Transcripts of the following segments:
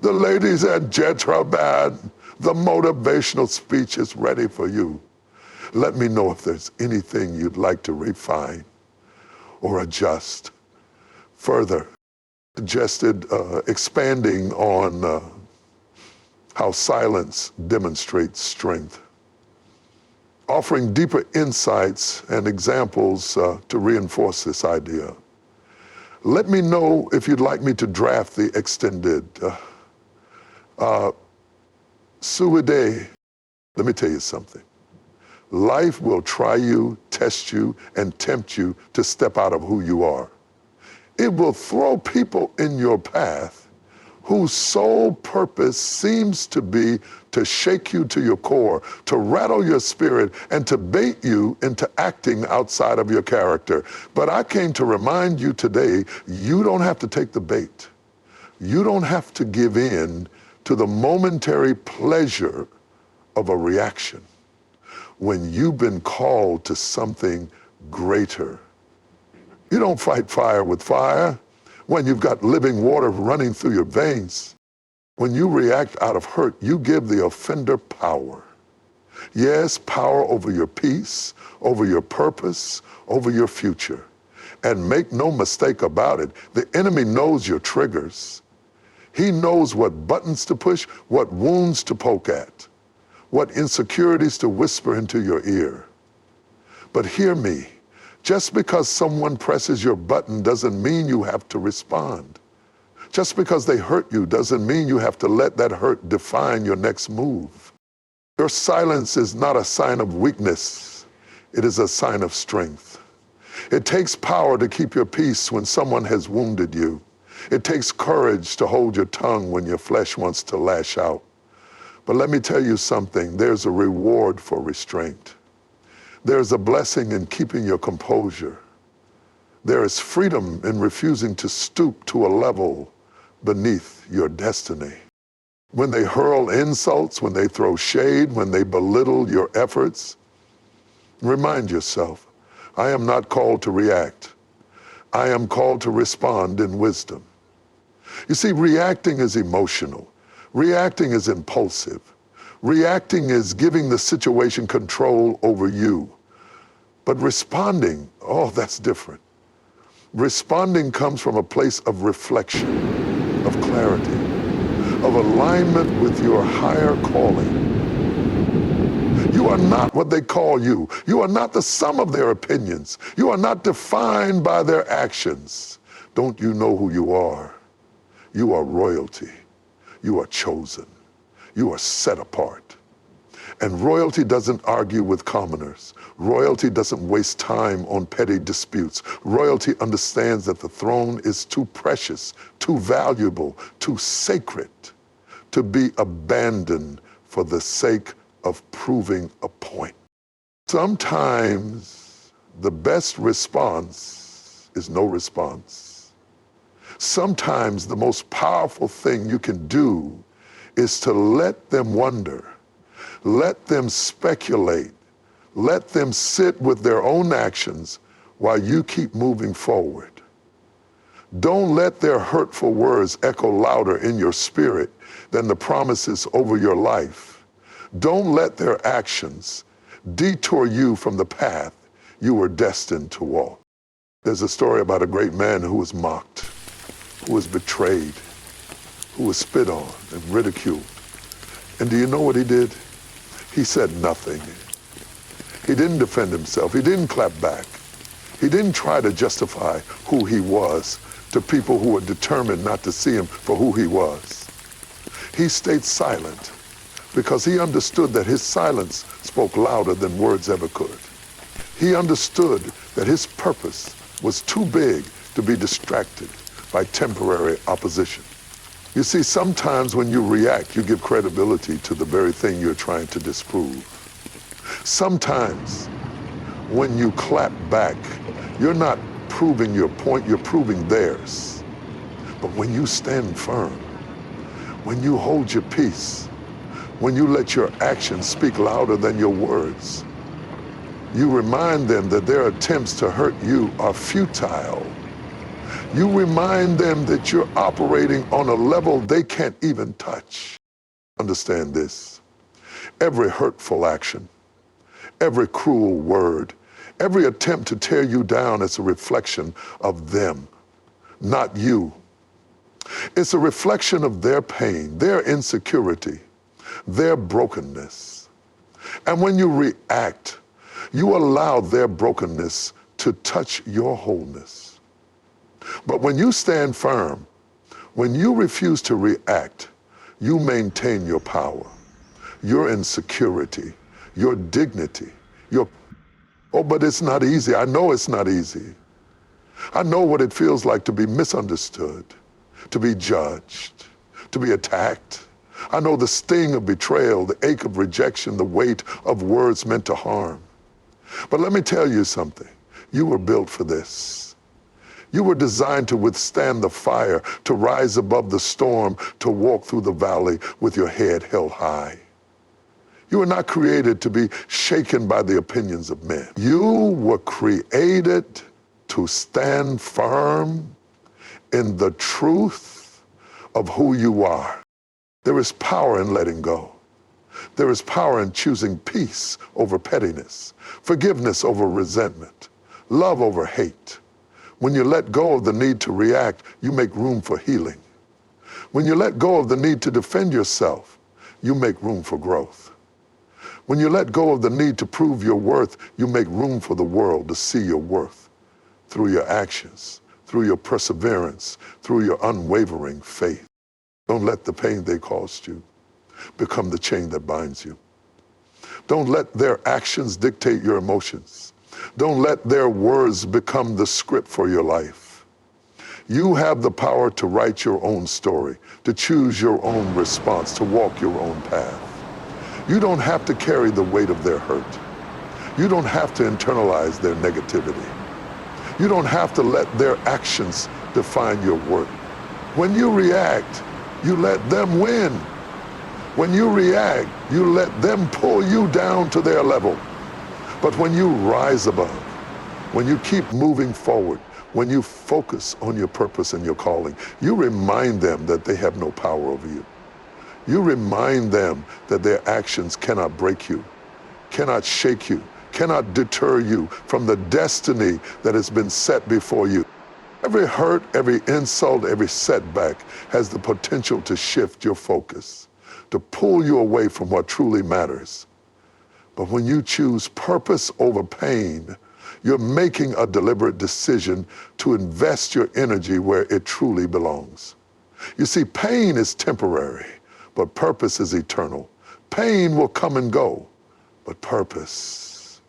The ladies at Jetrabad, the motivational speech is ready for you. Let me know if there's anything you'd like to refine or adjust. Further, suggested expanding on how silence demonstrates strength, offering deeper insights and examples to reinforce this idea. Let me know if you'd like me to draft the extended Suide. Let me tell you something. Life will try you, test you, and tempt you to step out of who you are. It will throw people in your path whose sole purpose seems to be to shake you to your core, to rattle your spirit, and to bait you into acting outside of your character. But I came to remind you today, you don't have to take the bait. You don't have to give in to the momentary pleasure of a reaction when you've been called to something greater. You don't fight fire with fire when you've got living water running through your veins. When you react out of hurt, you give the offender power. Yes, power over your peace, over your purpose, over your future. And make no mistake about it, the enemy knows your triggers. He knows what buttons to push, what wounds to poke at, what insecurities to whisper into your ear. But hear me, just because someone presses your button doesn't mean you have to respond. Just because they hurt you doesn't mean you have to let that hurt define your next move. Your silence is not a sign of weakness, it is a sign of strength. It takes power to keep your peace when someone has wounded you. It takes courage to hold your tongue when your flesh wants to lash out. But let me tell you something, there's a reward for restraint. There's a blessing in keeping your composure. There is freedom in refusing to stoop to a level beneath your destiny. When they hurl insults, when they throw shade, when they belittle your efforts, remind yourself, I am not called to react. I am called to respond in wisdom. You see, reacting is emotional. Reacting is impulsive. Reacting is giving the situation control over you. But responding, oh, that's different. Responding comes from a place of reflection, of clarity, of alignment with your higher calling. You are not what they call you. You are not the sum of their opinions. You are not defined by their actions. Don't you know who you are? You are royalty. You are chosen. You are set apart. And royalty doesn't argue with commoners. Royalty doesn't waste time on petty disputes. Royalty understands that the throne is too precious, too valuable, too sacred to be abandoned for the sake of proving a point. Sometimes the best response is no response. Sometimes the most powerful thing you can do is to let them wonder, let them speculate, let them sit with their own actions while you keep moving forward. Don't let their hurtful words echo louder in your spirit than the promises over your life. Don't let their actions detour you from the path you were destined to walk. There's a story about a great man who was mocked, who was betrayed, who was spit on and ridiculed. And do you know what he did? He said nothing. He didn't defend himself. He didn't clap back. He didn't try to justify who he was to people who were determined not to see him for who he was. He stayed silent because he understood that his silence spoke louder than words ever could. He understood that his purpose was too big to be distracted by temporary opposition. You see, sometimes when you react, you give credibility to the very thing you're trying to disprove. Sometimes when you clap back, you're not proving your point, you're proving theirs. But when you stand firm, when you hold your peace, when you let your actions speak louder than your words, you remind them that their attempts to hurt you are futile. You remind them that you're operating on a level they can't even touch. Understand this. Every hurtful action, every cruel word, every attempt to tear you down is a reflection of them, not you. It's a reflection of their pain, their insecurity, their brokenness. And when you react, you allow their brokenness to touch your wholeness. But when you stand firm, when you refuse to react, you maintain your power, your insecurity, your dignity, but it's not easy. I know it's not easy. I know what it feels like to be misunderstood, to be judged, to be attacked. I know the sting of betrayal, the ache of rejection, the weight of words meant to harm. But let me tell you something. You were built for this. You were designed to withstand the fire, to rise above the storm, to walk through the valley with your head held high. You were not created to be shaken by the opinions of men. You were created to stand firm in the truth of who you are. There is power in letting go. There is power in choosing peace over pettiness, forgiveness over resentment, love over hate. When you let go of the need to react, you make room for healing. When you let go of the need to defend yourself, you make room for growth. When you let go of the need to prove your worth, you make room for the world to see your worth through your actions, through your perseverance, through your unwavering faith. Don't let the pain they caused you become the chain that binds you. Don't let their actions dictate your emotions. Don't let their words become the script for your life. You have the power to write your own story, to choose your own response, to walk your own path. You don't have to carry the weight of their hurt. You don't have to internalize their negativity. You don't have to let their actions define your worth. When you react, you let them win. When you react, you let them pull you down to their level. But when you rise above, when you keep moving forward, when you focus on your purpose and your calling, you remind them that they have no power over you. You remind them that their actions cannot break you, cannot shake you, cannot deter you from the destiny that has been set before you. Every hurt, every insult, every setback has the potential to shift your focus, to pull you away from what truly matters. But when you choose purpose over pain, you're making a deliberate decision to invest your energy where it truly belongs. You see, pain is temporary, but purpose is eternal. Pain will come and go, but purpose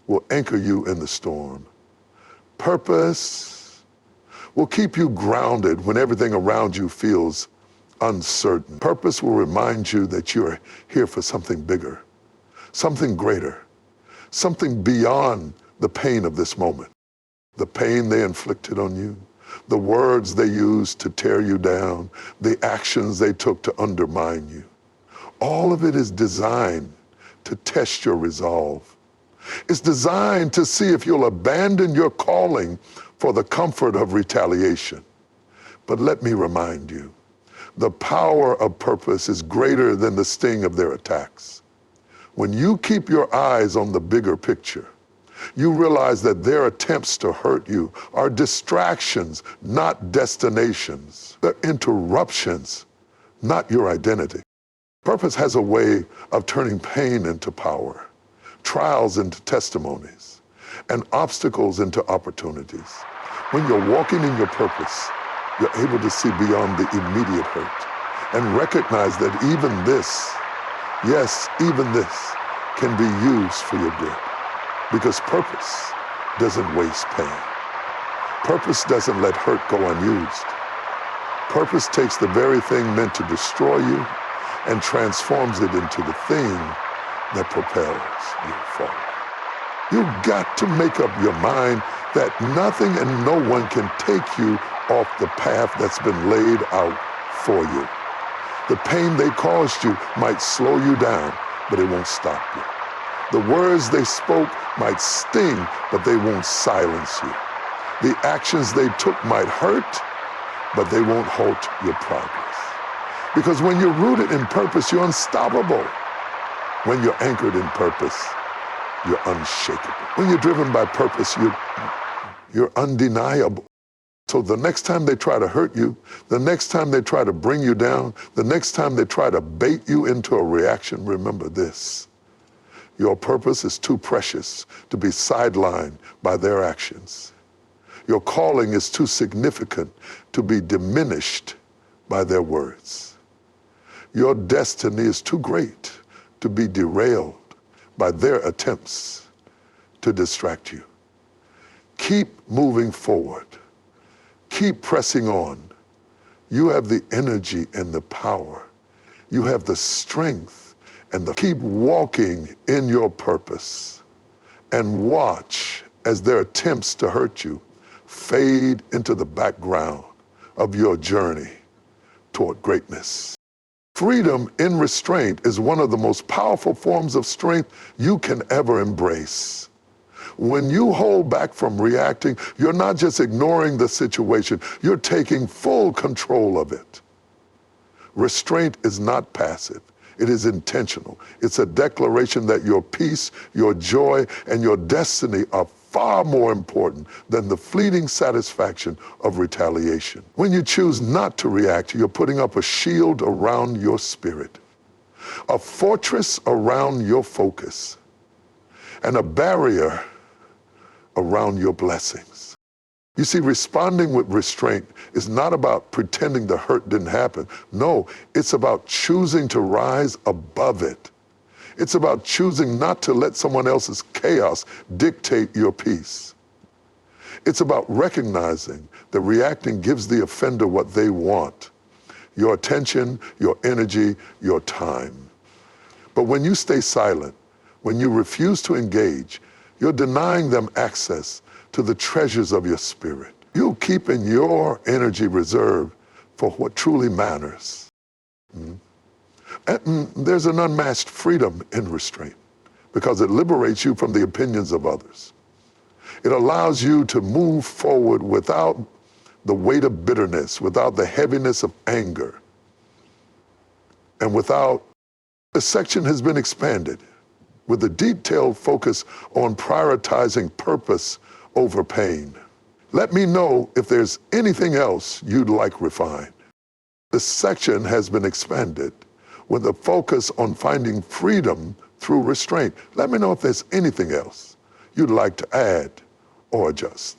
will anchor you in the storm. Purpose will keep you grounded when everything around you feels uncertain. Purpose will remind you that you're here for something bigger, something greater, something beyond the pain of this moment. The pain they inflicted on you, the words they used to tear you down, the actions they took to undermine you. All of it is designed to test your resolve. It's designed to see if you'll abandon your calling for the comfort of retaliation. But let me remind you, the power of purpose is greater than the sting of their attacks. When you keep your eyes on the bigger picture, you realize that their attempts to hurt you are distractions, not destinations. They're interruptions, not your identity. Purpose has a way of turning pain into power, trials into testimonies, and obstacles into opportunities. When you're walking in your purpose, you're able to see beyond the immediate hurt and recognize that even this, yes, even this, can be used for your good. Because purpose doesn't waste pain. Purpose doesn't let hurt go unused. Purpose takes the very thing meant to destroy you and transforms it into the thing that propels you forward. You've got to make up your mind that nothing and no one can take you off the path that's been laid out for you. The pain they caused you might slow you down, but it won't stop you. The words they spoke might sting, but they won't silence you. The actions they took might hurt, but they won't halt your progress. Because when you're rooted in purpose, you're unstoppable. When you're anchored in purpose, you're unshakable. When you're driven by purpose, you're undeniable. So the next time they try to hurt you, the next time they try to bring you down, the next time they try to bait you into a reaction, remember this: your purpose is too precious to be sidelined by their actions. Your calling is too significant to be diminished by their words. Your destiny is too great to be derailed by their attempts to distract you. Keep moving forward. Keep pressing on. You have the energy and the power. You have the strength and keep walking in your purpose, and watch as their attempts to hurt you fade into the background of your journey toward greatness. Freedom in restraint is one of the most powerful forms of strength you can ever embrace. When you hold back from reacting, you're not just ignoring the situation, you're taking full control of it. Restraint is not passive, it is intentional. It's a declaration that your peace, your joy, and your destiny are far more important than the fleeting satisfaction of retaliation. When you choose not to react, you're putting up a shield around your spirit, a fortress around your focus, and a barrier around your blessings. You see, responding with restraint is not about pretending the hurt didn't happen. No, it's about choosing to rise above it. It's about choosing not to let someone else's chaos dictate your peace. It's about recognizing that reacting gives the offender what they want: your attention, your energy, your time. But when you stay silent, when you refuse to engage, you're denying them access to the treasures of your spirit. You're keeping your energy reserved for what truly matters. And there's an unmatched freedom in restraint because it liberates you from the opinions of others. It allows you to move forward without the weight of bitterness, without the heaviness of anger, and without... The section has been expanded with a detailed focus on prioritizing purpose over pain. Let me know if there's anything else you'd like refined. The section has been expanded with a focus on finding freedom through restraint. Let me know if there's anything else you'd like to add or adjust.